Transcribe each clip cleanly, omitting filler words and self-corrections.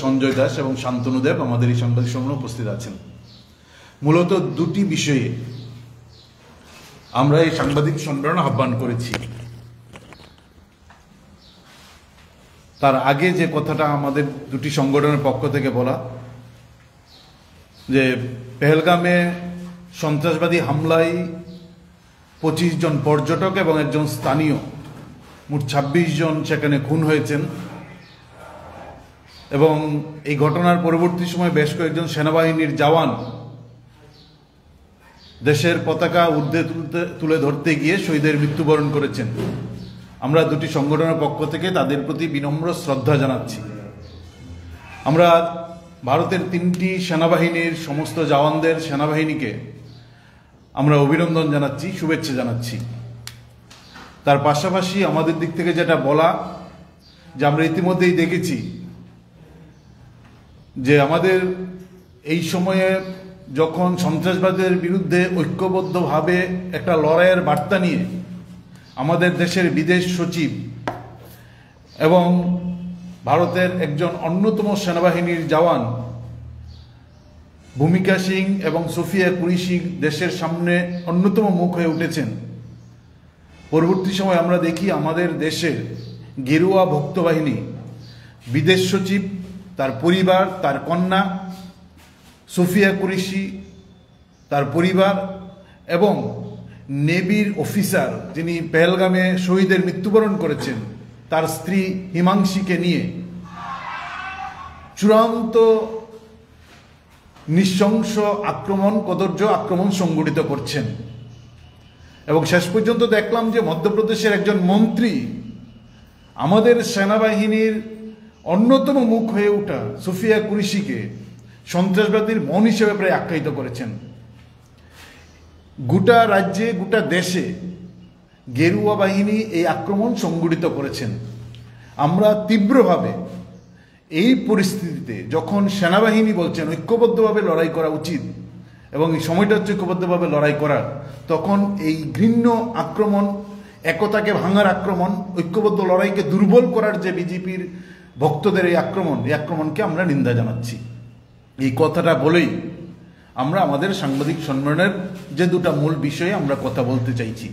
সঞ্জয় দাস এবং শান্তনু দেব আমাদের এই সাংবাদিক সম্মেলনে উপস্থিত আছেন। মূলত দুটি বিষয়ে আমরা এই সাংবাদিক সম্মেলন আহ্বান করেছি। তার আগে যে কথাটা আমাদের দুটি সংগঠনের পক্ষ থেকে বলা, যে পেহেলগামে সন্ত্রাসবাদী হামলায় 25 জন পর্যটক এবং একজন স্থানীয় মোট 26 জন সেখানে খুন হয়েছেন এবং এই ঘটনার পরবর্তী সময় বেশ কয়েকজন সেনাবাহিনীর জওয়ান দেশের পতাকা ঊর্ধ্বে তুলে ধরতে গিয়ে শহীদের মৃত্যুবরণ করেছেন। আমরা দুটি সংগঠনের পক্ষ থেকে তাদের প্রতি বিনম্র শ্রদ্ধা জানাচ্ছি। আমরা ভারতের 3টি সেনাবাহিনীর সমস্ত জওয়ানদের, সেনাবাহিনীকে আমরা অভিনন্দন জানাচ্ছি, শুভেচ্ছা জানাচ্ছি। তার পাশাপাশি আমাদের দিক থেকে যেটা বলা, যে আমরা ইতিমধ্যেই দেখেছি যে আমাদের এই সময়ে যখন সন্ত্রাসবাদের বিরুদ্ধে ঐক্যবদ্ধভাবে একটা লড়াইয়ের বার্তা নিয়ে আমাদের দেশের বিদেশ সচিব এবং ভারতের একজন অন্যতম সেনাবাহিনীর জওয়ান ভূমিকা সিং এবং সুফিয়া কুরেশি দেশের সামনে অন্যতম মুখ হয়ে উঠেছেন, পরবর্তী সময় আমরা দেখি আমাদের দেশের গেরুয়া ভক্ত বাহিনী, বিদেশ সচিব, তার পরিবার, তার কন্যা সুফিয়া কুরেশি, তার পরিবার এবং নেভির অফিসার যিনি পেহেলগামে শহীদের মৃত্যুবরণ করেছেন তার স্ত্রী হিমাংশীকে নিয়ে চূড়ান্ত নৃশংস আক্রমণ, কদর্য আক্রমণ সংঘটিত করছেন। এবং শেষ পর্যন্ত দেখলাম যে মধ্যপ্রদেশের একজন মন্ত্রী আমাদের সেনাবাহিনীর অন্যতম মুখ হয়ে ওঠা সুফিয়া কুরেশিকে সন্ত্রাসবাদীর মন হিসেবে প্রায় আখ্যায়িত করেছেন। গোটা রাজ্যে, গোটা দেশে গেরুয়া বাহিনী এই আক্রমণ সংঘটিত করেছেন। আমরা তীব্রভাবে এই পরিস্থিতিতে, যখন সেনাবাহিনী বলছেন ঐক্যবদ্ধভাবে লড়াই করা উচিত এবং এই সময়টা হচ্ছে ঐক্যবদ্ধভাবে লড়াই করার, তখন এই ঘৃণ্য আক্রমণ, একতাকে ভাঙার আক্রমণ, ঐক্যবদ্ধ লড়াইকে দুর্বল করার যে বিজেপির ভক্তদের এই আক্রমণকে আমরা নিন্দা জানাচ্ছি। এই কথাটা বলেই আমরা আমাদের সাংবাদিক সম্মেলনের যে দুটা মূল বিষয়ে আমরা কথা বলতে চাইছি।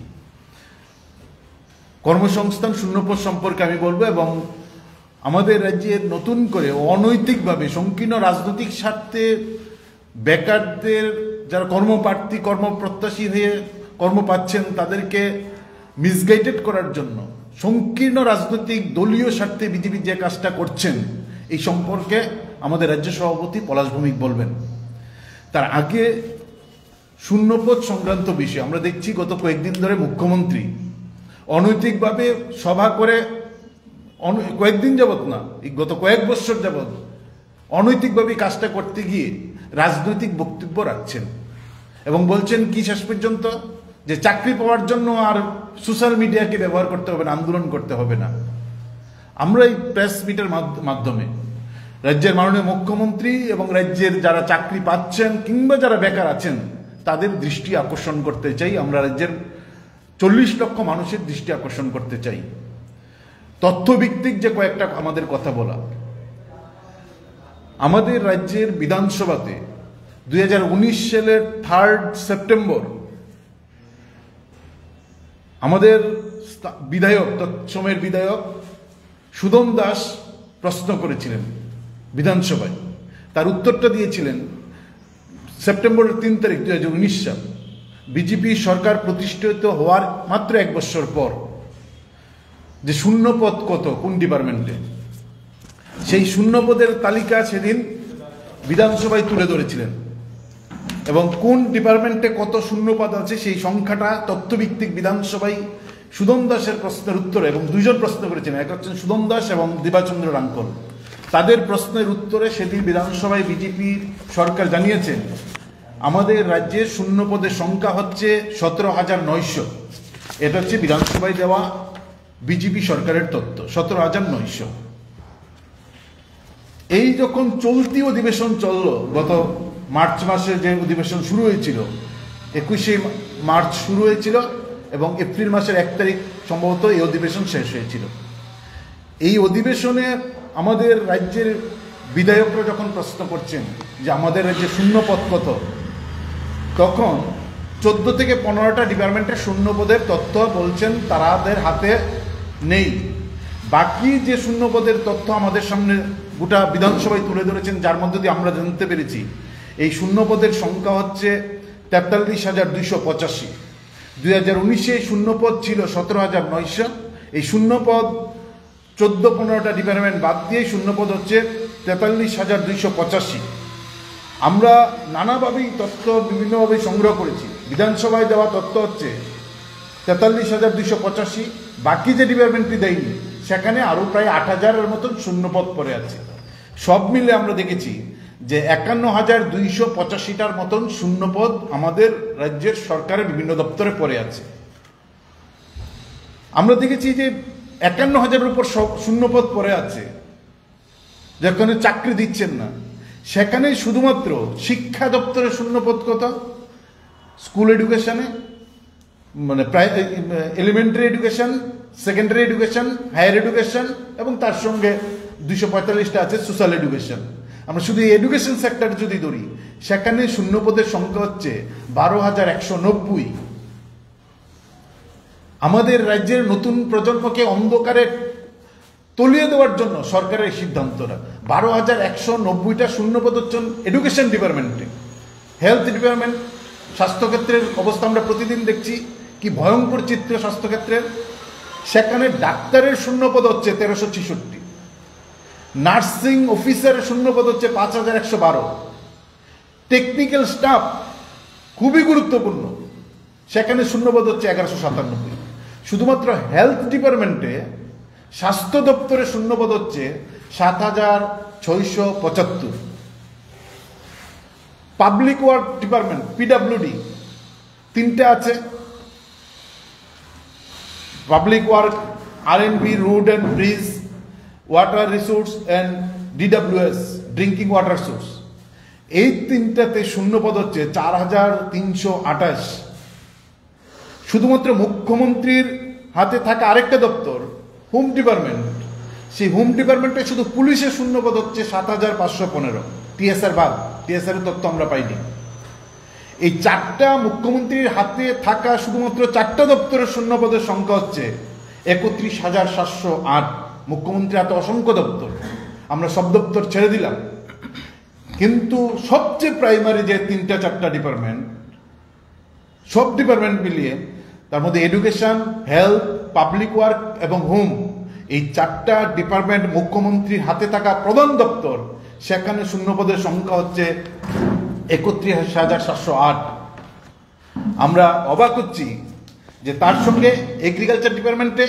কর্মসংস্থান শূন্যপদ সম্পর্কে আমি বলবো, এবং আমাদের রাজ্যে নতুন করে অনৈতিকভাবে সংকীর্ণ রাজনৈতিক স্বার্থে বেকারদের, যারা কর্মপ্রার্থী, কর্মপ্রত্যাশী হয়ে কর্ম পাচ্ছেন, তাদেরকে মিসগাইডেড করার জন্য সংকীর্ণ রাজনৈতিক দলীয় স্বার্থে বিজেপি যে কাজটা করছেন, এই সম্পর্কে আমাদের রাজ্য সভাপতি পলাশ ভৌমিক বলবেন। তার আগে শূন্যপদ সংক্রান্ত বিষয় আমরা দেখছি গত কয়েকদিন ধরে মুখ্যমন্ত্রী অনৈতিকভাবে সভা করে, কয়েকদিন যাবৎ না, গত কয়েক বছর যাবৎ অনৈতিকভাবে কাজটা করতে গিয়ে রাজনৈতিক বক্তব্য রাখছেন এবং বলছেন কি শেষ পর্যন্ত, যে চাকরি পাওয়ার জন্য আর সোশ্যাল মিডিয়াকে ব্যবহার করতে হবে না, আন্দোলন করতে হবে না। আমরা এই প্রেস মিটের মাধ্যমে রাজ্যের মাননীয় মুখ্যমন্ত্রী এবং রাজ্যের যারা চাকরি পাচ্ছেন কিংবা যারা বেকার আছেন তাদের দৃষ্টি আকর্ষণ করতে চাই। আমরা রাজ্যের 40 লক্ষ মানুষের দৃষ্টি আকর্ষণ করতে চাই। তথ্যভিত্তিক যে কয়েকটা আমাদের কথা বলা, আমাদের রাজ্যের বিধানসভাতে 2019 সালের 3 সেপ্টেম্বর আমাদের বিধায়ক, তৎসময়ের বিধায়ক সুদন দাস প্রশ্ন করেছিলেন বিধানসভায়। তার উত্তরটা দিয়েছিলেন সেপ্টেম্বরের 3 তারিখ 2019 সাল, বিজেপি সরকার প্রতিষ্ঠিত হওয়ার মাত্র 1 বছর পর, যে শূন্যপদ কত কোন ডিপার্টমেন্টে, সেই শূন্যপদের তালিকা সেদিন বিধানসভায় তুলে ধরেছিলেন এবং কোন ডিপার্টমেন্টে কত শূন্যপদ আছে সেই সংখ্যাটা তথ্যভিত্তিক বিধানসভায় সুদন দাসের প্রশ্নের উত্তরে, এবং 2 জন প্রশ্ন করেছিলেন, এক হচ্ছেন সুদন দাস এবং দিবাচন্দ্র রাঙ্কল, তাদের প্রশ্নের উত্তরে সেদিন বিধানসভায় বিজেপি সরকার জানিয়েছেন আমাদের রাজ্যে শূন্যপদের সংখ্যা হচ্ছে 17,900। এটা হচ্ছে বিধানসভায় দেওয়া বিজেপি সরকারের তথ্য, 17,900। এই যখন চলতি অধিবেশন চলল, গত মার্চ মাসে যে অধিবেশন শুরু হয়েছিল, 21শে মার্চ শুরু হয়েছিল এবং এপ্রিল মাসের 1 তারিখ সম্ভবত এই অধিবেশন শেষ হয়েছিল। এই অধিবেশনে আমাদের রাজ্যের বিধায়করা যখন প্রশ্ন করছেন যে আমাদের রাজ্যে শূন্যপদ কত, তখন 14 থেকে 15টা ডিপার্টমেন্টের শূন্যপদের তথ্য বলছেন তাদের হাতে নেই। বাকি যে শূন্যপদের তথ্য আমাদের সামনে গোটা বিধানসভায় তুলে ধরেছেন, যার মধ্যে দিয়ে আমরা জানতে পেরেছি এই শূন্যপদের সংখ্যা হচ্ছে 43,285। 2019-এ শূন্যপদ ছিল 17,900। এই শূন্যপদ 14-15টা ডিপার্টমেন্ট বাদ দিয়ে শূন্যপদ হচ্ছে 43,285। আমরা নানাভাবেই তথ্য বিভিন্নভাবে সংগ্রহ করেছি। বিধানসভায় দেওয়া তথ্য হচ্ছে 43,285। বাকি যে ডিপার্টমেন্টটি দেয়নি সেখানে আরও প্রায় 8,000-এর মতন শূন্যপদ পড়ে আছে। সব মিলে আমরা দেখেছি যে 51,285টার মতন শূন্যপদ আমাদের রাজ্যের সরকারের বিভিন্ন দপ্তরে পড়ে আছে। আমরা দেখেছি যে 51,000-এর উপর শূন্যপদ পড়ে আছে, যেখানে চাকরি দিচ্ছেন না, সেখানে শুধুমাত্র শিক্ষা দপ্তরের শূন্যপদ কত, স্কুল এডুকেশনে মানে elementary education, secondary education, higher education এবং তার সঙ্গে 245টা আছে সোশ্যাল এডুকেশন। আমরা শুধু এডুকেশন সেক্টর যদি ধরি সেখানে শূন্যপদের সংখ্যা হচ্ছে 12,190। আমাদের রাজ্যের নতুন প্রজন্মকে অন্ধকারে তলিয়ে দেওয়ার জন্য সরকারের সিদ্ধান্তটা। 12,190টা শূন্যপদ হচ্ছেন এডুকেশন ডিপার্টমেন্টে। হেলথ ডিপার্টমেন্ট, স্বাস্থ্যক্ষেত্রের অবস্থা আমরা প্রতিদিন দেখছি কি ভয়ঙ্কর চিত্র স্বাস্থ্যক্ষেত্রের। সেখানে ডাক্তারের শূন্যপদ হচ্ছে 1,366। নার্সিং অফিসারের শূন্যপদ হচ্ছে 5,112। টেকনিক্যাল স্টাফ খুবই গুরুত্বপূর্ণ, সেখানে শূন্যপদ হচ্ছে 1,197। শুধুমাত্র হেলথ ডিপার্টমেন্টে স্বাস্থ্য দপ্তরে শূন্যপদ হচ্ছে 7,675। পাবলিক ওয়ার্ক ডিপার্টমেন্ট পিডব্লিউডি 3টে আছে, public work, R&B, road and bridge, water resource and DWS drinking water source. এই 3টাতে শূন্যপদ হচ্ছে 4,328। শুধুমাত্র মুখ্যমন্ত্রীর হাতে থাকা আরেকটা দপ্তর হোম ডিপার্টমেন্ট, সেই হোম ডিপার্টমেন্টে শুধু পুলিশের শূন্যপদ হচ্ছে 7,515। TSR বাদ, TSR এর তথ্য আমরা পাইনি। এই 4টা মুখ্যমন্ত্রীর হাতে থাকা শুধুমাত্র 4টা দপ্তরের শূন্যপদের সংখ্যা হচ্ছে 31,708। মুখ্যমন্ত্রীর হাতে অসংখ্য দপ্তর, আমরা সব দপ্তর ছেড়ে দিলাম, কিন্তু সবচেয়ে প্রাইমারি যে 3-4টা ডিপার্টমেন্ট, সব ডিপার্টমেন্ট মিলিয়ে তার মধ্যে এডুকেশন, হেলথ, পাবলিক ওয়ার্ক এবং হোম, এই 4টা ডিপার্টমেন্ট মুখ্যমন্ত্রীর হাতে থাকা প্রধান দপ্তর, সেখানে শূন্যপদের সংখ্যা হচ্ছে 31,708। আমরা অবাক হচ্ছি যে তার সঙ্গে এগ্রিকালচার ডিপার্টমেন্টে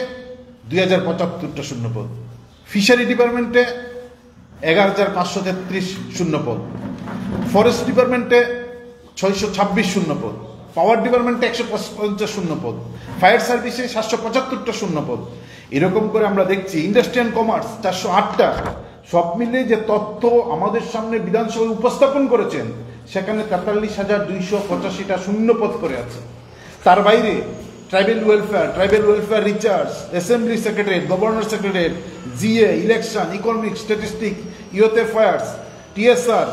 2,075টা শূন্যপদ, ফিশারি ডিপার্টমেন্টে 11,533 শূন্যপদ, ফরেস্ট ডিপার্টমেন্টে 626 শূন্যপদ, পাওয়ার ডিপার্টমেন্টে 150 শূন্যপদ, ফায়ার সার্ভিসে 775টা শূন্যপদ। এরকম করে আমরা দেখছি ইন্ডাস্ট্রি অ্যান্ড কমার্স 408টা। সব মিলে যে তথ্য আমাদের সামনে বিধানসভায় উপস্থাপন করেছেন সেখানে 43,285টা শূন্যপদ করে আছে। তার বাইরে tribal welfare recharge, assembly secretariat, governor secretariat, GA, election, economics, statistic, youth affairs, TSR,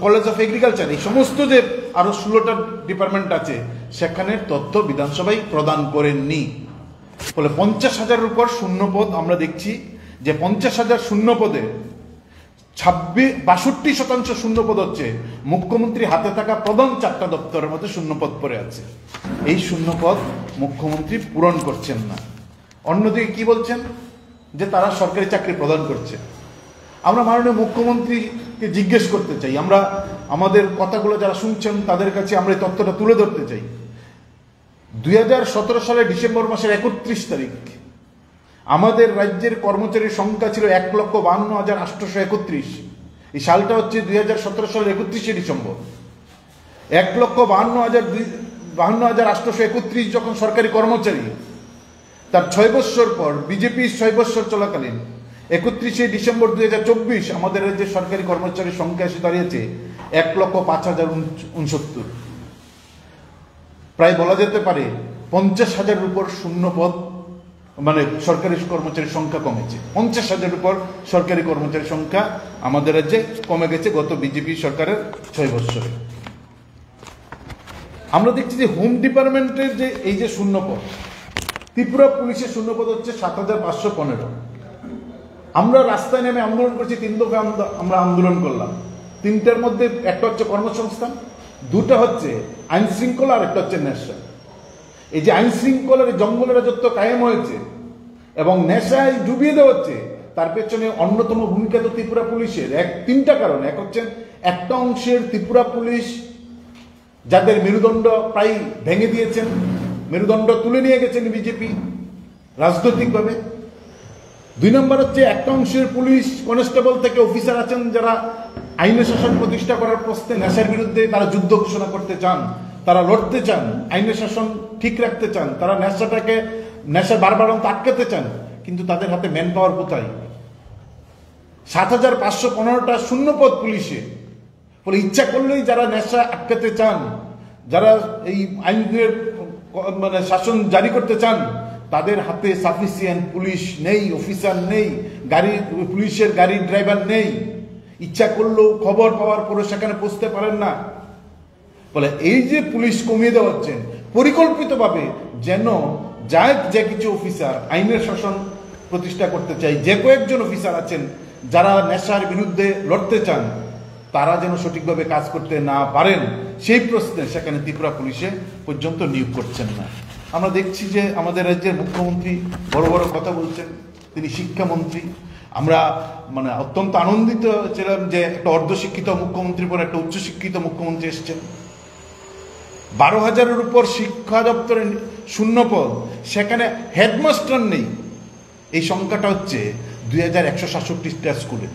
college of agriculture, এই সমস্ত যে আরো 16টা ডিপার্টমেন্ট আছে সেখানে তথ্য বিধানসভায় প্রদান করেননি। ফলে 50,000-এর উপর শূন্যপদ আমরা দেখছি যে 50,000 শূন্যপদে 62% শূন্যপদ হচ্ছে মুখ্যমন্ত্রী হাতে থাকা প্রধান 4টা দপ্তরের মধ্যে শূন্যপদ পড়ে আছে। এই শূন্যপদ মুখ্যমন্ত্রী পূরণ করছেন না। অন্যদিকে কি বলছেন যে তারা সরকারি চাকরি প্রদান করছে। আমরা মাননীয় মুখ্যমন্ত্রীকে জিজ্ঞেস করতে চাই, আমরা আমাদের কথাগুলো যারা শুনছেন তাদের কাছে আমরা এই তথ্যটা তুলে ধরতে চাই। 2017 সালের ডিসেম্বর মাসের 31 তারিখ আমাদের রাজ্যের কর্মচারীর সংখ্যা ছিল 1,52,831। এই সালটা হচ্ছে 2017 সালের 31শে ডিসেম্বর। 1,52,831 যখন সরকারি কর্মচারী, তার 6 বছর পর বিজেপির 6 বছর চলাকালীন 31শে ডিসেম্বর 2024 আমাদের রাজ্যের সরকারি কর্মচারীর সংখ্যা এসে দাঁড়িয়েছে 1,05,069। প্রায় বলা যেতে পারে 50,000-এর উপর শূন্যপদ মানে সরকারি কর্মচারীর সংখ্যা কমেছে। 50,000-এর উপর সরকারি কর্মচারীর সংখ্যা আমাদের রাজ্যে কমে গেছে গত বিজেপি সরকারের 6 বছরে। আমরা দেখছি যে হোম ডিপার্টমেন্টের যে এই যে শূন্যপদ, ত্রিপুরা পুলিশের শূন্যপদ হচ্ছে 7,515। আমরা রাস্তায় নেমে আন্দোলন করছি, 3 দফা আমরা আন্দোলন করলাম। 3টার মধ্যে একটা হচ্ছে কর্মসংস্থান, 2টা হচ্ছে আইন শৃঙ্খলা, আর একটা হচ্ছে নেশা। এই যে আইন শৃঙ্খলার জঙ্গলের রাজত্ব কায়েম হয়েছে এবং নেশায় ডুবিয়ে দেওয়া হচ্ছে, তার পেছনে অন্যতম ভূমিকা তো ত্রিপুরা পুলিশের। 3টা কারণ। এক হচ্ছে একটা অংশের ত্রিপুরা পুলিশ যাদের মেরুদণ্ড প্রায় ভেঙে দিয়েছেন, মেরুদণ্ড তুলে নিয়ে গেছেন বিজেপি রাজনৈতিকভাবে। 2 নম্বর হচ্ছে একটা অংশের পুলিশ কনস্টেবল থেকে অফিসার আছেন যারা আইনের শাসন প্রতিষ্ঠা করার প্রশ্নে নেশার বিরুদ্ধে তারা যুদ্ধ ঘোষণা করতে চান, তারা লড়তে চান, আইনের শাসন ঠিক রাখতে চান, তারা নেশা বারবারন্ত আটকাতে চান, কিন্তু তাদের হাতে ম্যান পাওয়ার কোথায়? 7,515টা শূন্যপদ পুলিশে। বলে ইচ্ছা করলেই যারা নেশা আটকাতে চান, যারা এই আইনের মানে শাসন জারি করতে চান, তাদের হাতে সাফিসিয়েন্ট পুলিশ নেই, অফিসার নেই, পুলিশের গাড়ির ড্রাইভার নেই। ইচ্ছা করলেও খবর পাওয়ার পরে সেখানে পৌঁছতে পারেন না। বলে এই যে পুলিশ কমিয়ে দেওয়া হচ্ছে পরিকল্পিতভাবে, যেন যে কিছু অফিসার আইনের শাসন প্রতিষ্ঠা করতে চাই, যে কয়েকজন অফিসার আছেন যারা নেশার বিরুদ্ধে লড়তে চান, তারা যেন সঠিকভাবে কাজ করতে না পারেন, সেই প্রশ্নে সেখানে ত্রিপুরা পুলিশে পর্যন্ত নিয়োগ করছেন না। আমরা দেখছি যে আমাদের রাজ্যের মুখ্যমন্ত্রী বড় বড় কথা বলছেন, তিনি শিক্ষামন্ত্রী। আমরা মানে অত্যন্ত আনন্দিত ছিলাম যে একটা অর্ধশিক্ষিত মুখ্যমন্ত্রীর পর একটা উচ্চশিক্ষিত মুখ্যমন্ত্রী এসছেন। 12,000-এর উপর শিক্ষা দপ্তরের শূন্যপদ, সেখানে হেডমাস্টার নেই। এই সংখ্যাটা হচ্ছে 2,167টা স্কুলে।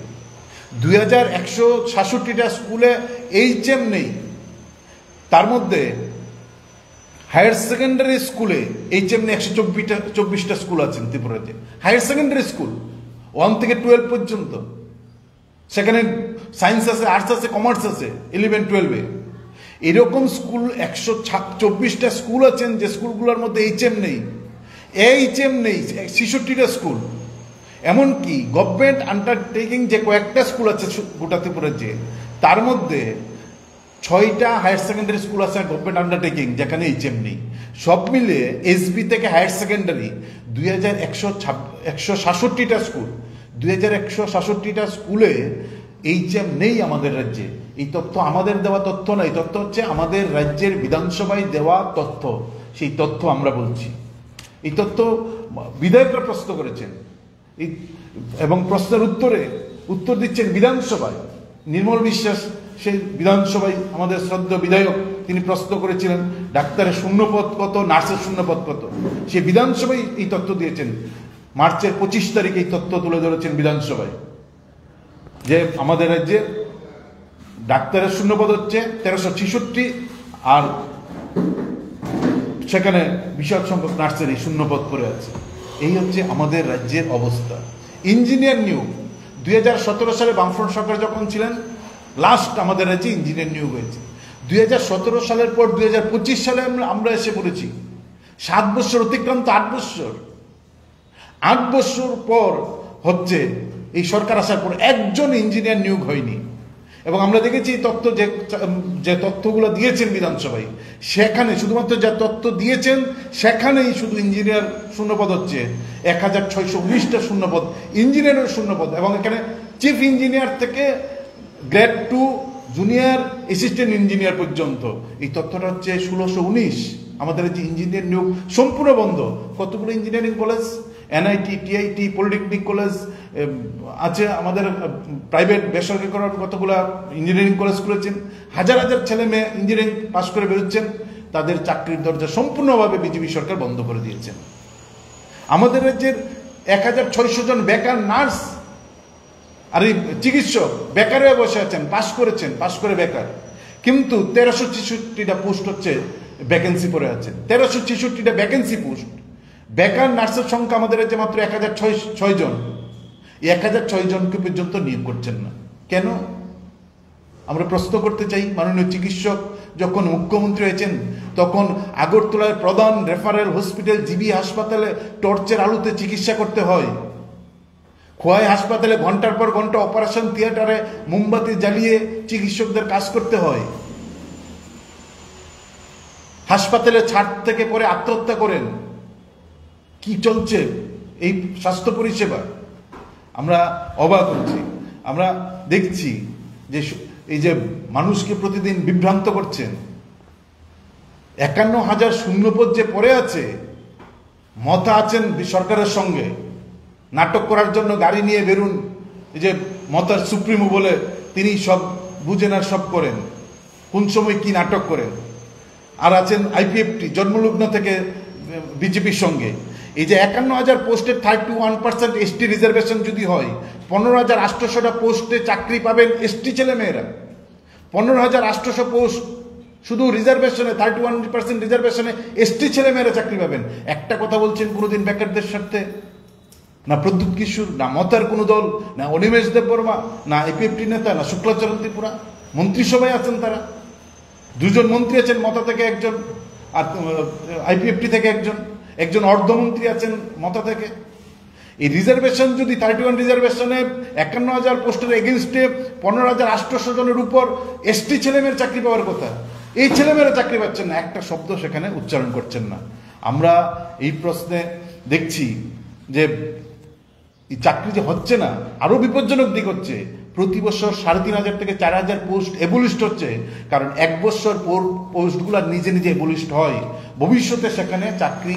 2,167টা স্কুলে HM নেই। তার মধ্যে হায়ার সেকেন্ডারি স্কুলে HM নেই 124টা স্কুল আছেন ত্রিপুরাতে। হায়ার সেকেন্ডারি স্কুল 1 থেকে 12 পর্যন্ত, সেখানে সায়েন্স আছে, আর্টস আছে, কমার্স আছে 11-12-এ। এরকম স্কুল 124টা স্কুল আছেন যে স্কুলগুলোর মধ্যে HM নেই। HM নেই 66টা স্কুল। এমনকি গভর্নমেন্ট আন্ডারটেকিং যে কয়েকটা স্কুল আছে গোটা ত্রিপুরার, যে তার মধ্যে 6টা হায়ার সেকেন্ডারি স্কুল আছে গভর্নমেন্ট আন্ডারটেকিং, যেখানে HM নেই। সব মিলে SB থেকে হায়ার সেকেন্ডারি 2,167টা স্কুল, 2,167টা স্কুলে HM নেই আমাদের রাজ্যে। এই তথ্য আমাদের দেওয়া তথ্য না, এই তথ্য হচ্ছে আমাদের রাজ্যের বিধানসভায় দেওয়া তথ্য। সেই তথ্য আমরা বলছি। এই তথ্য বিধায়করা প্রশ্ন করেছেন এবং প্রশ্নের উত্তর দিচ্ছেন বিধানসভায়। নির্মল বিশ্বাস সেই বিধানসভায় আমাদের শ্রদ্ধেয় বিধায়ক, তিনি প্রশ্ন করেছিলেন ডাক্তারের শূন্যপদ কত, নার্সের শূন্যপদ কত। সে বিধানসভায় এই তথ্য দিয়েছেন। মার্চের 25 তারিখে এই তথ্য তুলে ধরেছেন বিধানসভায়, যে আমাদের রাজ্যে ডাক্তারের শূন্যপদ হচ্ছে 1366, আর সেখানে বিশাল সংখ্যক নার্সেরই শূন্যপদ পড়ে আছে। এই হচ্ছে আমাদের রাজ্যের অবস্থা। ইঞ্জিনিয়ার নিয়োগ 2017 সালে বামফ্রন্ট সরকার যখন ছিলেন, লাস্ট আমাদের রাজ্যে ইঞ্জিনিয়ার নিয়োগ হয়েছে। 2017 সালের পর 2025 সালে আমরা এসে পড়েছি। 7 বছর অতিক্রান্ত, 8 বছর। 8 বছর পর হচ্ছে এই সরকার আসার পর একজন ইঞ্জিনিয়ার নিয়োগ হয়নি। এবং আমরা দেখেছি তথ্য, যে তথ্যগুলো দিয়েছেন বিধানসভায়, সেখানে শুধুমাত্র যা তথ্য দিয়েছেন সেখানেই শুধু ইঞ্জিনিয়ার শূন্যপদ হচ্ছে 1,619টা শূন্যপদ, ইঞ্জিনিয়ারের শূন্যপদ। এবং এখানে চিফ ইঞ্জিনিয়ার থেকে গ্রেড 2 জুনিয়র অ্যাসিস্ট্যান্ট ইঞ্জিনিয়ার পর্যন্ত। এই তথ্যটা হচ্ছে 1619। আমাদের যে ইঞ্জিনিয়ার নিয়োগ সম্পূর্ণ বন্ধ। কতগুলো engineering college, NIT, TIT, polytechnic college আছে, আমাদের প্রাইভেট বেসরকারি করার কতগুলো ইঞ্জিনিয়ারিং কলেজ খুলেছেন। হাজার হাজার ছেলে মেয়ে ইঞ্জিনিয়ারিং পাস করে বেরোচ্ছেন, তাদের চাকরির দরজা সম্পূর্ণভাবে বিজেপি সরকার বন্ধ করে দিয়েছেন। আমাদের রাজ্যের 1,600 জন বেকার নার্স আর এই চিকিৎসক বেকার হয়ে বসে আছেন, পাস করেছেন, পাস করে বেকার। কিন্তু 1366টা পোস্ট হচ্ছে ভ্যাকেন্সি পড়ে আছে। 1366টা ভ্যাকেন্সি পোস্ট। বেকার নার্সের সংখ্যা আমাদের রাজ্যে মাত্র 1,006 জন। এই 1,006 জনকে পর্যন্ত নিয়োগ করছেন না। কেন? আমরা প্রশ্ন করতে চাই, মাননীয় চিকিৎসক যখন মুখ্যমন্ত্রী হয়েছেন তখন আগরতলার প্রধান রেফারেল হসপিটাল জিবি হাসপাতালে টর্চের আলোতে চিকিৎসা করতে হয়। খোয়াই হাসপাতালে ঘন্টার পর ঘন্টা অপারেশন থিয়েটারে মোমবাতি জ্বালিয়ে চিকিৎসকদের কাজ করতে হয়। হাসপাতালে ছাদ থেকে পরে আত্মহত্যা করেন। কি চলছে এই স্বাস্থ্য পরিষেবা? আমরা অবাক হচ্ছি। আমরা দেখছি যে এই যে মানুষকে প্রতিদিন বিভ্রান্ত করছেন। 51,000 শূন্যপদ যে পড়ে আছে, মতা আছেন সরকারের সঙ্গে, নাটক করার জন্য গাড়ি নিয়ে বেরুন, এই যে মতার সুপ্রিমো বলে তিনি সব বুঝেন আর সব করেন, কোন সময় কি নাটক করেন। আর আছেন আইপিএফটি জন্মলগ্ন থেকে বিজেপির সঙ্গে। এই যে 51,000 পোস্টে 31% এসটি রিজার্ভেশন যদি হয়, 15,800টা পোস্টে চাকরি পাবেন এসটি ছেলেমেয়েরা। 15,800 পোস্ট শুধু রিজার্ভেশনে, 31% রিজার্ভেশনে এসটি ছেলেমেয়েরা চাকরি পাবেন। একটা কথা বলছেন কোনোদিন বেকারদের স্বার্থে? না প্রদ্যুৎ কিশোর, না মতার কোনো দল, না অনিমেষ দেববর্মা, না আইপিএফটি নেতা, না শুক্লাচরণ ত্রিপুরা। মন্ত্রিসভায় আছেন তারা, 2 জন মন্ত্রী আছেন, মতা থেকে একজন আর আইপিএফটি থেকে একজন অর্ধমন্ত্রী আছেন মতা থেকে। এই রিজার্ভেশন যদি 31 রিজার্ভেশনে 51,000 পোস্টের এগেনস্টে 15,800 জনের উপর এসটি ছেলেমেয়ের চাকরি পাওয়ার কথা, এই ছেলেমেয়েরা চাকরি পাচ্ছেন না, একটা শব্দ সেখানে উচ্চারণ করছেন না। আমরা এই প্রশ্নে দেখছি যে এই চাকরি যে হচ্ছে না, আরো বিপজ্জনক দিক হচ্ছে। প্রতি বছর 3,500 থেকে 4,000 পোস্ট এবলিস্ট হচ্ছে, কারণ 1 বছর পর পোস্টগুলো নিজে নিজে এবলিস্ট হয়। ভবিষ্যতে সেখানে চাকরি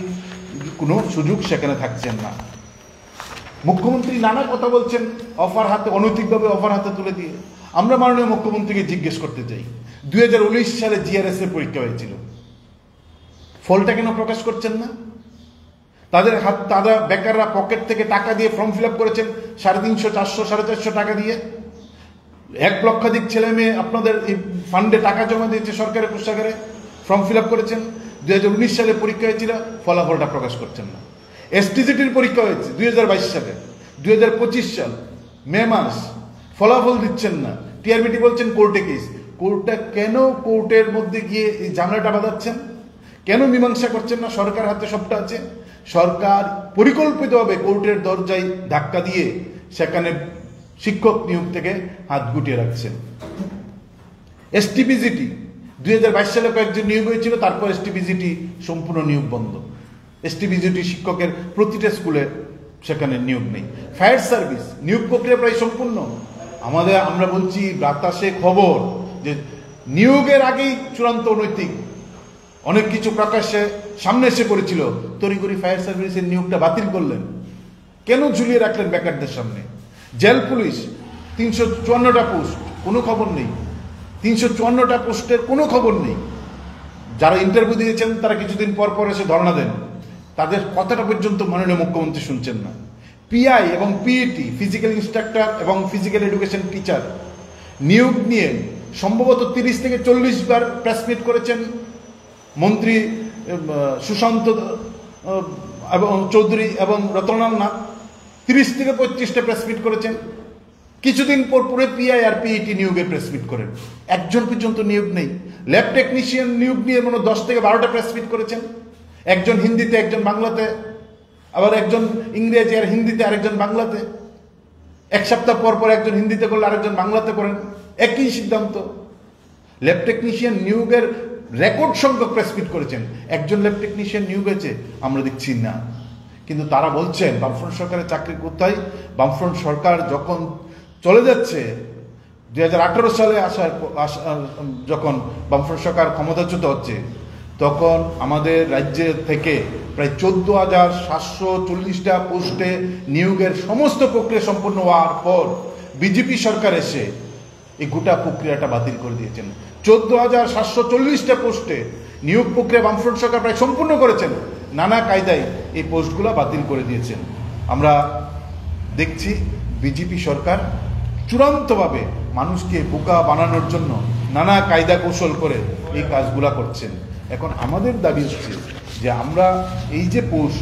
কোনো সুযোগ সেখানে থাকছেন না। মুখ্যমন্ত্রী নানা কথা বলছেন অফার হাতে, অনৈতিকভাবে অফার হাতে তুলে দিয়ে। আমরা মাননীয় মুখ্যমন্ত্রীকে জিজ্ঞেস করতে চাই, 2019 সালে জিআরএস এর পরীক্ষা হয়েছিল, ফলটা কেন প্রকাশ করছেন না? তারা বেকাররা পকেট থেকে টাকা দিয়ে ফর্ম ফিল আপ করেছেন 350, 400, 450 টাকা দিয়ে। 1 লক্ষাধিক ছেলে মেয়ে আপনাদের এই ফান্ডে টাকা জমা দিয়েছে, সরকারের কোষাগারে ফর্ম ফিল আপ করেছেন। 2019 সালে পরীক্ষা হয়েছিল, ফলাফলটা প্রকাশ করছেন না। এসটিজিটির পরীক্ষা হয়েছে 2022 সালে, 2025 সাল মে মাস, ফলাফল দিচ্ছেন না। টিআরবিটি বলছেন কোর্টে কেস। কোর্টটা কেন কোর্টের মধ্যে গিয়ে এই ঝামেলাটা বাঁধাচ্ছেন? কেন মীমাংসা করছেন না? সরকার হাতে সবটা আছে। সরকার পরিকল্পিতভাবে কোর্টের দরজায় ধাক্কা দিয়ে সেখানে শিক্ষক নিয়োগ থেকে হাত গুটিয়ে রাখছেন। এসটিপিজিটি 2022 সালে কয়েকজন নিয়োগ হয়েছিল, তারপর এসটিপিজিটি সম্পূর্ণ নিয়োগ বন্ধ। এসটিপিজিটি শিক্ষকের প্রতিটা স্কুলে সেখানে নিয়োগ নেই। ফায়ার সার্ভিস নিয়োগ প্রক্রিয়া প্রায় সম্পূর্ণ। আমরা বলছি বাতাসে খবর যে নিয়োগের আগেই চূড়ান্ত অনৈতিক অনেক কিছু প্রকাশ্যে সামনে এসে পড়েছিল, তড়িঘড়ি ফায়ার সার্ভিসের নিয়োগটা বাতিল করলেন। কেন ঝুলিয়ে রাখলেন বেকারদের সামনে? জেল পুলিশ 354টা পোস্ট, কোনো খবর নেই। 354টা পোস্টের কোনো খবর নেই। যারা ইন্টারভিউ দিয়েছেন তারা কিছুদিন পর পর এসে ধর্ণা দেন, তাদের কথাটা পর্যন্ত মাননীয় মুখ্যমন্ত্রী শুনছেন না। পিআই এবং পিইটি ফিজিক্যাল ইনস্ট্রাক্টর এবং ফিজিক্যাল এডুকেশন টিচার নিয়োগ নিয়ে সম্ভবত 30 থেকে 40 বার প্রেস মিট করেছেন মন্ত্রী সুশান্ত এবং চৌধুরী এবং রতনলাল নাথ। 30 থেকে 35টা প্রেস মিট করেছেন। কিছুদিন পর পরে পিআই আর পিইটি নিয়োগের প্রেস মিট করেন, একজন পর্যন্ত নিয়োগ নেই। ল্যাব টেকনিশিয়ান নিয়োগ নিয়ে 10 থেকে 12টা প্রেস মিট করেছেন, একজন হিন্দিতে, একজন বাংলাতে, আবার একজন ইংরেজি আর হিন্দিতে, আরেকজন বাংলাতে। 1 সপ্তাহ পর পর একজন হিন্দিতে করলে আরেকজন বাংলাতে করেন, একই সিদ্ধান্ত। ল্যাব টেকনিশিয়ান নিয়োগের রেকর্ড সংখ্যক প্রেস মিট করেছেন, একজন ল্যাব টেকনিশিয়ান নিয়োগ হয়েছে আমরা দেখছি না। কিন্তু তারা বলছেন বামফ্রন্ট সরকারের চাকরি কোথায়? বামফ্রন্ট সরকার যখন চলে যাচ্ছে, 2018 সালে যখন বামফ্রন্ট সরকার ক্ষমতাচ্যুত হচ্ছে, তখন আমাদের রাজ্যে থেকে প্রায় 14,740টা পোস্টে নিয়োগের সমস্ত প্রক্রিয়া সম্পন্ন হওয়ার পর বিজেপি সরকার এসে এই গোটা প্রক্রিয়াটা বাতিল করে দিয়েছেন। 14,740টা পোস্টে নিয়োগ প্রক্রিয়া বামফ্রন্ট সরকার প্রায় সম্পূর্ণ করেছেন, নানা কায়দায় এই পোস্টগুলো বাতিল করে দিয়েছেন। আমরা দেখছি বিজেপি সরকার চূড়ান্তভাবে মানুষকে বোকা বানানোর জন্য নানা কায়দা কৌশল করে এই কাজগুলা করছেন। এখন আমাদের দাবি হচ্ছে যে আমরা এই যে পোস্ট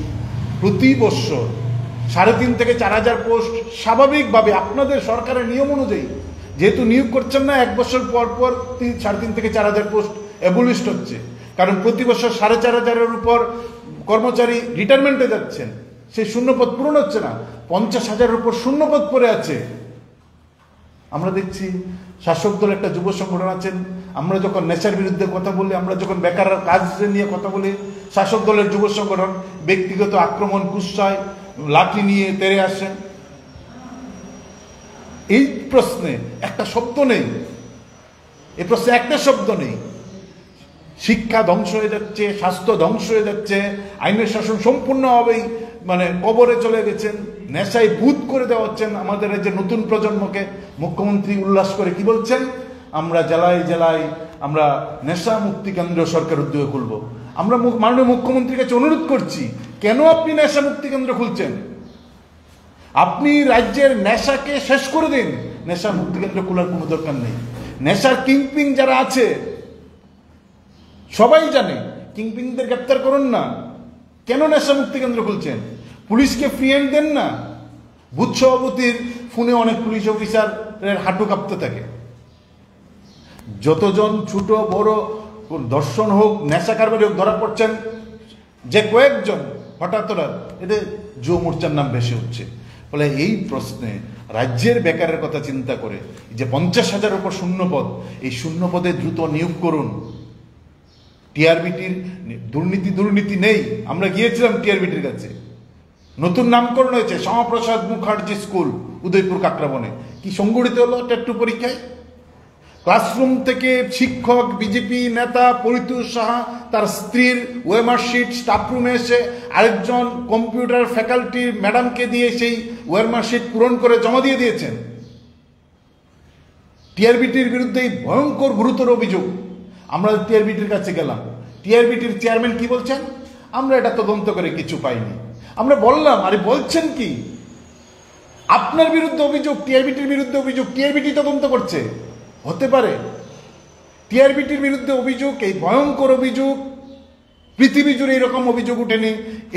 প্রতি বছর 3,500 থেকে 4,000 পোস্ট স্বাভাবিকভাবে আপনাদের সরকারের নিয়ম অনুযায়ী যেহেতু নিয়োগ করছেন না, 1 বছর পর পর 3,500 থেকে 4,000 পোস্ট অ্যাবলিশড হচ্ছে, কারণ প্রতি বছর 4,500-এর উপর কর্মচারী রিটায়ারমেন্টে যাচ্ছেন, সেই শূন্যপদ পূরণ হচ্ছে না, 50,000-এর উপর শূন্যপদ পড়ে আছে। আমরা দেখছি শাসক দল একটা যুব সংগঠন আছেন, আমরা যখন নেশার বিরুদ্ধে কথা বলি, আমরা যখন বেকার কাজ নিয়ে কথা বলি, শাসক দলের যুব সংগঠন ব্যক্তিগত আক্রমণ, কুৎসায় লাঠি নিয়ে তেড়ে আসেন। এই প্রশ্নে একটা শব্দ নেই, এই প্রশ্নে একটা শব্দ নেই। শিক্ষা ধ্বংস হয়ে যাচ্ছে, স্বাস্থ্য ধ্বংস হয়ে যাচ্ছে, আইনের শাসন সম্পূর্ণভাবেই কবরে চলে গেছেন, নেশায় ভূত করে দেওয়া হচ্ছেন আমাদের যে নতুন প্রজন্মকে। মুখ্যমন্ত্রী উল্লাস করে কি বলছেন, আমরা জেলায় জেলায় আমরা নেশা মুক্তি কেন্দ্র সরকার উদ্যোগে খুলব। আমরা মাননীয় মুখ্যমন্ত্রীর কাছে অনুরোধ করছি, কেন আপনি নেশা মুক্তি কেন্দ্র খুলছেন? আপনি রাজ্যের নেশাকে শেষ করে দিন, নেশা মুক্তি কেন্দ্র খোলার কোনো দরকার নেই। নেশার কিংপিং যারা আছে সবাই জানে, কিংপিংদের গ্রেপ্তার করুন না, কেন নেশা মুক্তি কেন্দ্র খুলছেন? পুলিশকে ফ্রি হ্যান্ড দেন না। বুথ সভাপতির ফোনে অনেক পুলিশ অফিসারের হাঁটু কাঁপতে থাকে। যতজন ছোট বড় দর্শন হোক, নেশা কারবারি হোক, ধরা পড়ছেন যে কয়েকজন হঠাৎ এতে যুব মোর্চার নাম বেশি হচ্ছে। ফলে এই প্রশ্নে রাজ্যের বেকারের কথা চিন্তা করে যে 50,000 উপর শূন্যপদ, এই শূন্যপদে দ্রুত নিয়োগ করুন। টিআরবিটির দুর্নীতি নেই, আমরা গিয়েছিলাম টিআরবিটির কাছে, নতুন নামকরণ হয়েছে শ্যামাপ্রসাদ মুখার্জি স্কুল, উদয়পুর কাকরাবনে। কি সংগঠিত হলো টেট্টু পরীক্ষায়? ক্লাসরুম থেকে শিক্ষক, বিজেপি নেতা পরিতোষ সাহা তার স্ত্রীর ওয়েমার্কশিট স্টাফরুমে এসে আরেকজন কম্পিউটার ফ্যাকাল্টির ম্যাডামকে দিয়ে সেই ওয়েমার্কশিট পূরণ করে জমা দিয়ে দিয়েছেন। টিআরবিটির বিরুদ্ধে ভয়ঙ্কর গুরুতর অভিযোগ। আমরা টিআরবিটির কাছে গেলাম, টিআরবিটির চেয়ারম্যান কি বলছেন, আমরা এটা তদন্ত করে কিছু পাইনি। আমরা বললাম, আরে বলছেন কি? আপনার বিরুদ্ধে অভিযোগ, টিআরবিটির বিরুদ্ধে অভিযোগ, টিআরবিটি তদন্ত করছে। হতে পারে টিআরবিটির বিরুদ্ধে অভিযোগ, এই ভয়ঙ্কর অভিযোগ, পৃথিবী জুড়ে এইরকম অভিযোগ উঠেনি।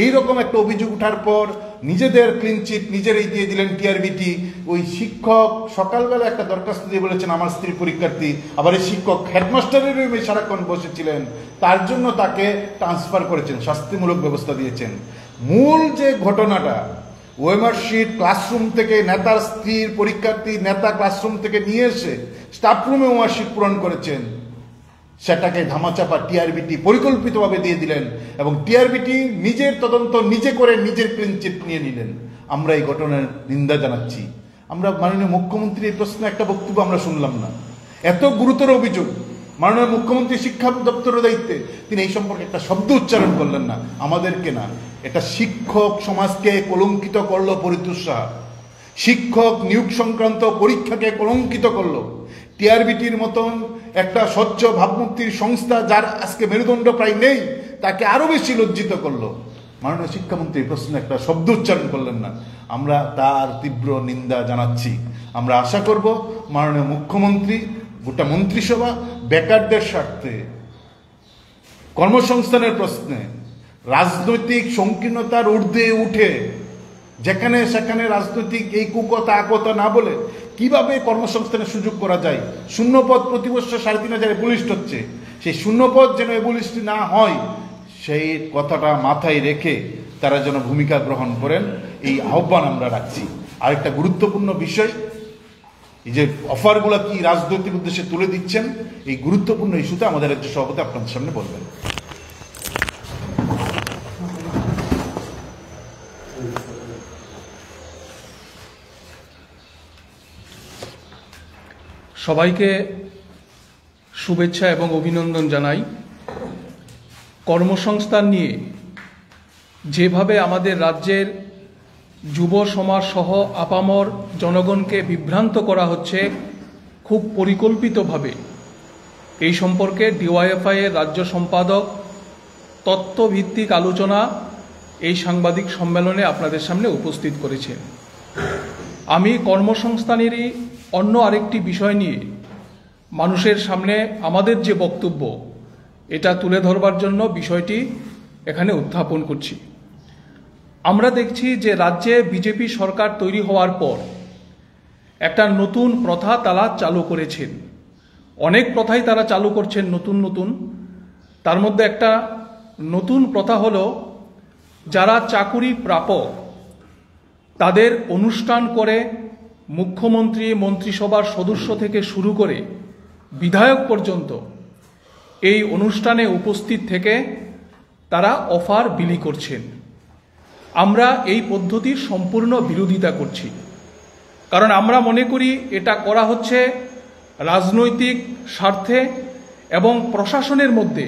এইরকম একটা অভিযোগ উঠার পর নিজেদের ক্লিনচিট নিজেরাই দিয়ে দিলেন টিআরবিটি। ওই শিক্ষক সকালবেলা একটা দরখাস্ত দিয়ে বলেছেন আমার স্ত্রী পরীক্ষার্থী, আবার এই শিক্ষক হেডমাস্টারের রুমে সারাক্ষণ বসেছিলেন, তার জন্য তাকে ট্রান্সফার করেছেন, শাস্তিমূলক ব্যবস্থা দিয়েছেন। মূল যে ঘটনাটা, ওয়েমার্কশিট ক্লাসরুম থেকে নেতার স্ত্রীর পরীক্ষার্থী নেতা ক্লাসরুম থেকে নিয়ে এসে স্টাফরুমে ওয়েমার্কশিট পূরণ করেছেন, সেটাকে ধামাচাপা টিআরবিটি পরিকল্পিতভাবে দিয়ে দিলেন এবং টিআরবিটি নিজের তদন্ত নিজে করে নিজের ক্লিনচিট নিয়ে নিলেন। আমরা এই ঘটনার নিন্দা জানাচ্ছি। আমরা মাননীয় মুখ্যমন্ত্রী এই প্রশ্নে একটা বক্তব্য আমরা শুনলাম না। এত গুরুতর অভিযোগ, মাননীয় মুখ্যমন্ত্রী শিক্ষা দপ্তরের দায়িত্বে, তিনি এই সম্পর্কে একটা শব্দ উচ্চারণ করলেন না। আমাদেরকে না, এটা শিক্ষক সমাজকে কলঙ্কিত করলো পরিতোষ সাহা। শিক্ষক নিয়োগ সংক্রান্ত পরীক্ষাকে কলঙ্কিত করলো। টিআরবিটির মতন একটা স্বচ্ছ ভাবমূর্তির সংস্থা, যার আজকে মেরুদণ্ড প্রায় নেই, তাকে আরো বেশি লজ্জিত করলো। মাননীয় শিক্ষামন্ত্রী এই প্রশ্নে একটা শব্দ উচ্চারণ করলেন না। আমরা তার তীব্র নিন্দা জানাচ্ছি। আমরা আশা করব মাননীয় মুখ্যমন্ত্রী, গোটা মন্ত্রিসভা বেকারদের স্বার্থে, কর্মসংস্থানের প্রশ্নে রাজনৈতিক সংকীর্ণতার ঊর্ধ্বে উঠে যেখানে সেখানে রাজনৈতিক এই কুকথা আকথা না বলে কিভাবে কর্মসংস্থানের সুযোগ করা যায়। শূন্যপদ প্রতি বছর 3,500 এবলিস্ট হচ্ছে, সেই শূন্যপদ যেন এবলিস্ট না হয় সেই কথাটা মাথায় রেখে তারা যেন ভূমিকা গ্রহণ করেন, এই আহ্বান আমরা রাখছি। আরেকটা গুরুত্বপূর্ণ বিষয়, এই যে অফারগুলো কি রাজনৈতিক উদ্দেশ্যে তুলে দিচ্ছেন, এই গুরুত্বপূর্ণ ইস্যুতে আমাদের রাজ্য সভাপতি আপনাদের সামনে বলবেন। সবাইকে শুভেচ্ছা এবং অভিনন্দন জানাই। কর্মসংস্থান নিয়ে যেভাবে আমাদের রাজ্যের যুব সমাজ সহ আপামর জনগণকে বিভ্রান্ত করা হচ্ছে খুব পরিকল্পিতভাবে, এই সম্পর্কে ডিওয়াইএফআই এর রাজ্য সম্পাদক তথ্যভিত্তিক আলোচনা এই সাংবাদিক সম্মেলনে আপনাদের সামনে উপস্থিত করেছেন। আমি কর্মসংস্থানেরই অন্য আরেকটি বিষয় নিয়ে মানুষের সামনে আমাদের যে বক্তব্য এটা তুলে ধরবার জন্য বিষয়টি এখানে উত্থাপন করছি। আমরা দেখছি যে রাজ্যে বিজেপি সরকার তৈরি হওয়ার পর একটা নতুন প্রথা তারা চালু করেছেন। অনেক প্রথাই তারা চালু করছেন নতুন নতুন। তার মধ্যে একটা নতুন প্রথা হলো, যারা চাকুরি প্রাপক তাদের অনুষ্ঠান করে মুখ্যমন্ত্রী, মন্ত্রিসভার সদস্য থেকে শুরু করে বিধায়ক পর্যন্ত এই অনুষ্ঠানে উপস্থিত থেকে তারা অফার বিলি করছেন। আমরা এই পদ্ধতির সম্পূর্ণ বিরোধিতা করছি, কারণ আমরা মনে করি এটা করা হচ্ছে রাজনৈতিক স্বার্থে এবং প্রশাসনের মধ্যে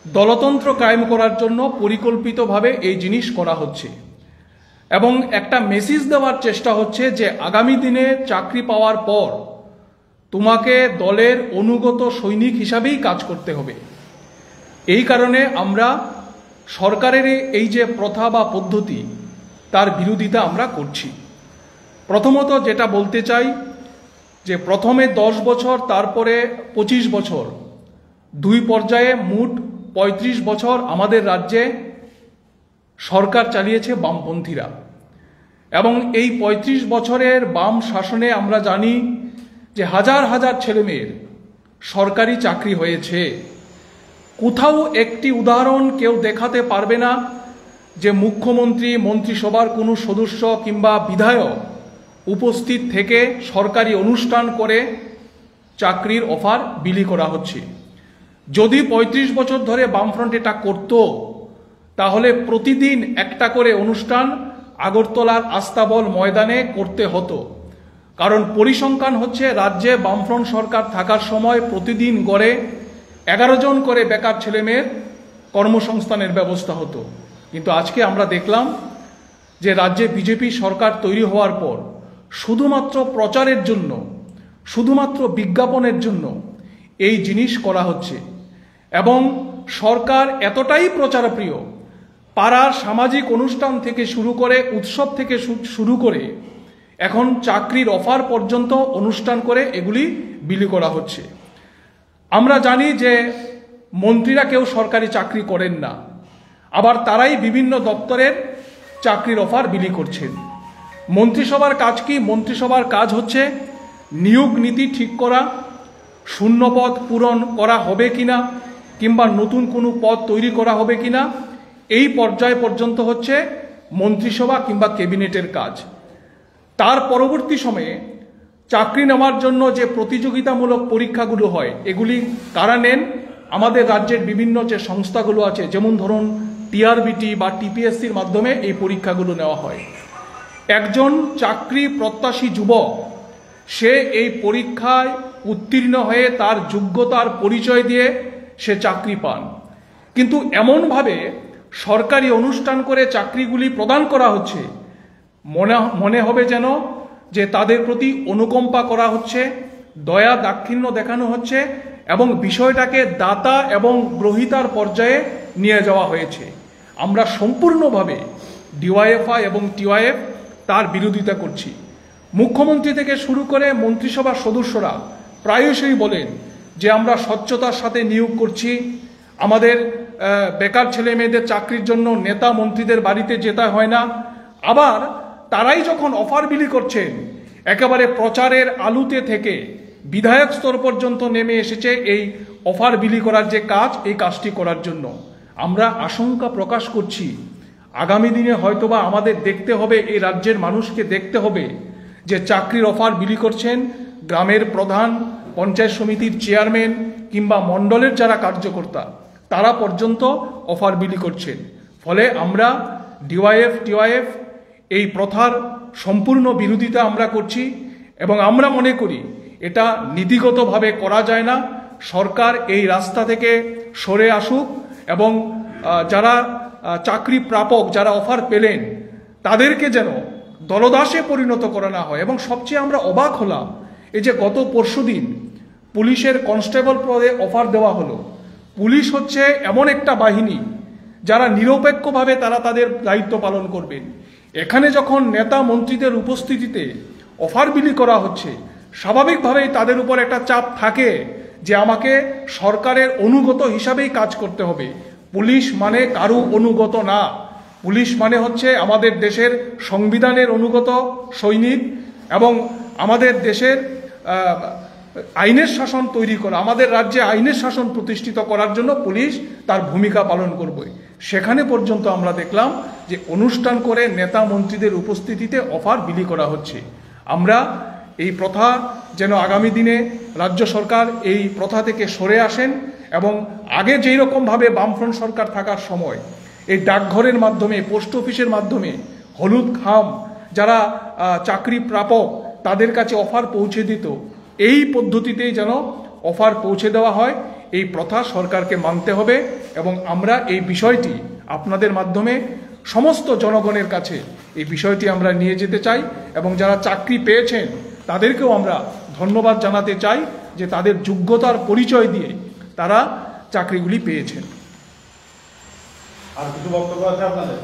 দলতন্ত্র কায়েম করার জন্য পরিকল্পিতভাবে এই জিনিস করা হচ্ছে এবং একটা মেসেজ দেওয়ার চেষ্টা হচ্ছে যে আগামী দিনে চাকরি পাওয়ার পর তোমাকে দলের অনুগত সৈনিক হিসাবেই কাজ করতে হবে। এই কারণে আমরা সরকারের এই যে প্রথা বা পদ্ধতি, তার বিরোধিতা আমরা করছি। প্রথমত যেটা বলতে চাই যে প্রথমে 10 বছর, তারপরে 25 বছর, দুই পর্যায়ে মোট 35 বছর আমাদের রাজ্যে সরকার চালিয়েছে বামপন্থীরা। এবং এই 35 বছরের বাম শাসনে আমরা জানি যে হাজার হাজার ছেলেমেয়ের সরকারি চাকরি হয়েছে। কোথাও একটি উদাহরণ কেউ দেখাতে পারবে না যে মুখ্যমন্ত্রী, মন্ত্রিসভার কোনো সদস্য কিংবা বিধায়ক উপস্থিত থেকে সরকারি অনুষ্ঠান করে চাকরির অফার বিলি করা হচ্ছে। যদি 35 বছর ধরে বামফ্রন্ট এটা করত, তাহলে প্রতিদিন একটা করে অনুষ্ঠান আগরতলার আস্তাবল ময়দানে করতে হতো। কারণ পরিসংখ্যান হচ্ছে, রাজ্যে বামফ্রন্ট সরকার থাকার সময় প্রতিদিন গড়ে 11 জন করে বেকার ছেলেমেয়ের কর্মসংস্থানের ব্যবস্থা হতো। কিন্তু আজকে আমরা দেখলাম যে রাজ্যে বিজেপি সরকার তৈরি হওয়ার পর শুধুমাত্র প্রচারের জন্য, শুধুমাত্র বিজ্ঞাপনের জন্য এই জিনিস করা হচ্ছে। এবং সরকার এতটাই প্রচারপ্রিয়, পাড়ার সামাজিক অনুষ্ঠান থেকে শুরু করে, উৎসব থেকে শুরু করে এখন চাকরির অফার পর্যন্ত অনুষ্ঠান করে এগুলি বিলি করা হচ্ছে। আমরা জানি যে মন্ত্রীরা কেউ সরকারি চাকরি করেন না, আবার তারাই বিভিন্ন দপ্তরের চাকরির অফার বিলি করছেন। মন্ত্রিসভার কাজ কি? মন্ত্রিসভার কাজ হচ্ছে নিয়োগ নীতি ঠিক করা, শূন্য পদ পূরণ করা হবে কিনা, কিংবা নতুন কোনো পদ তৈরি করা হবে কিনা, এই পর্যায় পর্যন্ত হচ্ছে মন্ত্রিসভা কিংবা ক্যাবিনেটের কাজ। তার পরবর্তী সময়ে চাকরি নেওয়ার জন্য যে প্রতিযোগিতামূলক পরীক্ষাগুলো হয়, এগুলি কারা নেন? আমাদের রাজ্যের বিভিন্ন যে সংস্থাগুলো আছে, যেমন ধরুন টিআরবিটি বা টিপিএসসির মাধ্যমে এই পরীক্ষাগুলো নেওয়া হয়। একজন চাকরি প্রত্যাশী যুবক সে এই পরীক্ষায় উত্তীর্ণ হয়ে তার যোগ্যতার পরিচয় দিয়ে সে চাকরি পান। কিন্তু এমনভাবে সরকারি অনুষ্ঠান করে চাকরিগুলি প্রদান করা হচ্ছে, মনে হবে যেন যে তাদের প্রতি অনুকম্পা করা হচ্ছে, দয়া দাক্ষিণ্য দেখানো হচ্ছে এবং বিষয়টাকে দাতা এবং গ্রহীতার পর্যায়ে নিয়ে যাওয়া হয়েছে। আমরা সম্পূর্ণভাবে ডিওয়াইএফআই এবং টিওয়াইএফ তার বিরোধিতা করছি। মুখ্যমন্ত্রী থেকে শুরু করে মন্ত্রিসভার সদস্যরা প্রায়শই বলেন যে আমরা স্বচ্ছতার সাথে নিয়োগ করছি, আমাদের বেকার ছেলে মেয়েদের চাকরির জন্য নেতা মন্ত্রীদের বাড়িতে যেতে হয় না। আবার তারাই যখন অফার বিলি করছেন, একেবারে প্রচারের আলুতে থেকে বিধায়ক স্তর পর্যন্ত নেমে এসেছে এই অফার বিলি করার যে কাজ, এই কাজটি করার জন্য। আমরা আশঙ্কা প্রকাশ করছি আগামী দিনে হয়তোবা আমাদের দেখতে হবে, এই রাজ্যের মানুষকে দেখতে হবে যে চাকরির অফার বিলি করছেন গ্রামের প্রধান, পঞ্চায়েত সমিতির চেয়ারম্যান কিংবা মণ্ডলের যারা কার্যকর্তা, তারা পর্যন্ত অফার বিলি করছেন। ফলে আমরা ডিওয়াইএফ টিওয়াইএফ এই প্রথার সম্পূর্ণ বিরোধিতা আমরা করছি এবং আমরা মনে করি এটা নীতিগতভাবে করা যায় না। সরকার এই রাস্তা থেকে সরে আসুক এবং যারা চাকরি প্রাপক, যারা অফার পেলেন, তাদেরকে যেন দলদাসে পরিণত করা না হয়। এবং সবচেয়ে আমরা অবাক হলাম, এই যে গত পরশুদিন পুলিশের কনস্টেবল পদে অফার দেওয়া হলো। পুলিশ হচ্ছে এমন একটা বাহিনী যারা নিরপেক্ষভাবে তারা তাদের দায়িত্ব পালন করবেন। এখানে যখন নেতা মন্ত্রীদের উপস্থিতিতে অফার বিলি করা হচ্ছে, স্বাভাবিকভাবেই তাদের উপর একটা চাপ থাকে যে আমাকে সরকারের অনুগত হিসাবেই কাজ করতে হবে। পুলিশ মানে কারো অনুগত না, পুলিশ মানে হচ্ছে আমাদের দেশের সংবিধানের অনুগত সৈনিক এবং আমাদের দেশের আইনের শাসন তৈরি করা, আমাদের রাজ্যে আইনের শাসন প্রতিষ্ঠিত করার জন্য পুলিশ তার ভূমিকা পালন করবে। সেখানে পর্যন্ত আমরা দেখলাম যে অনুষ্ঠান করে নেতা মন্ত্রীদের উপস্থিতিতে অফার বিলি করা হচ্ছে। আমরা এই প্রথা যেন আগামী দিনে রাজ্য সরকার এই প্রথা থেকে সরে আসেন এবং আগে যেই রকমভাবে বামফ্রন্ট সরকার থাকার সময় এই ডাকঘরের মাধ্যমে, পোস্ট অফিসের মাধ্যমে হলুদ খাম যারা চাকরি প্রাপক তাদের কাছে অফার পৌঁছে দিত, এই পদ্ধতিতেই যেন অফার পৌঁছে দেওয়া হয়। এই প্রথা সরকারকে মানতে হবে এবং আমরা এই বিষয়টি আপনাদের মাধ্যমে সমস্ত জনগণের কাছে এই বিষয়টি আমরা নিয়ে যেতে চাই এবং যারা চাকরি পেয়েছেন তাদেরকেও আমরা ধন্যবাদ জানাতে চাই যে তাদের যোগ্যতার পরিচয় দিয়ে তারা চাকরিগুলি পেয়েছেন। আর কিছু বক্তব্য আছে আপনাদের?